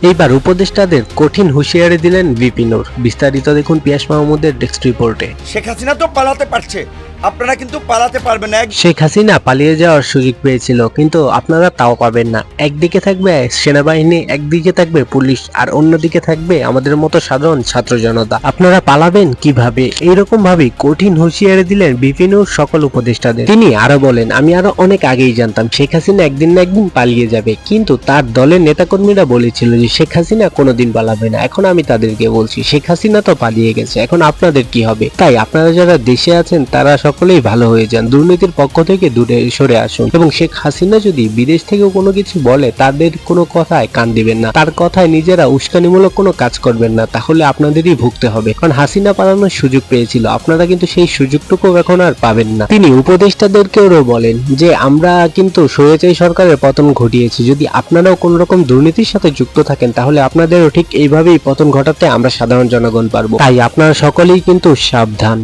এইবার উপদেষ্টাদের কঠিন হুঁশিয়ারি দিলেন ভিপি নূর। বিস্তারিত দেখুন পিয়াস মাহমুদের ডেস্ক রিপোর্টে। শেখ হাসিনা তো পালাতে পারছে, আপনারা কিন্তু পালাতে পারবেন না। শেখ হাসিনা পালিয়ে যাওয়ার সুযোগ পেয়েছিল, কিন্তু আপনারা তাও পাবেন না। একদিকে থাকবে সেনাবাহিনী, একদিকে থাকবে পুলিশ, আর অন্যদিকে থাকবে আমাদের মতো সাধারণ ছাত্র জনতা। আপনারা পালাবেন কিভাবে? এইরকম ভাবে কঠিন হুঁশিয়ারি দিলেন ভিপি নূর সকল উপদেষ্টাদের। তিনি আরো বলেন, আমি আরো অনেক আগেই জানতাম শেখ হাসিনা একদিন না একদিন পালিয়ে যাবে, কিন্তু তার দলের নেতাকর্মীরা বলেছিল যে শেখ হাসিনা কোনোদিন পালাবে না। এখন আমি তাদেরকে বলছি, শেখ হাসিনা তো পালিয়ে গেছে, এখন আপনাদের কি হবে? তাই আপনারা যারা দেশে আছেন তারা সকলেই ভালো হয়ে যান, দুর্নীতির পক্ষ থেকে দূরে সরে আসুন, এবং শেখ হাসিনা যদি বিদেশ থেকেও কোনো কিছু বলে তাদের কোনো কথায় কান দিবেন না, তার কথায় নিজেরা উস্কানিমূলক কোনো কাজ করবেন না, তাহলে আপনাদেরই ভুগতে হবে। কারণ হাসিনা পালানোর সুযোগ পেয়েছিল, আপনারা কিন্তু সেই সুযোগটুকু এখন আর পাবেন না। তিনি উপদেষ্টাদেরকেও বলেন যে আমরা কিন্তু স্বৈরাচারী সরকারের পতন ঘটিয়েছি, যদি আপনারাও কোন রকম দুর্নীতির সাথে যুক্ত থাকেন তাহলে আপনাদেরও ঠিক এইভাবেই পতন ঘটাতে আমরা সাধারণ জনগণ পারবো। তাই আপনারা সকলেই কিন্তু সাবধান।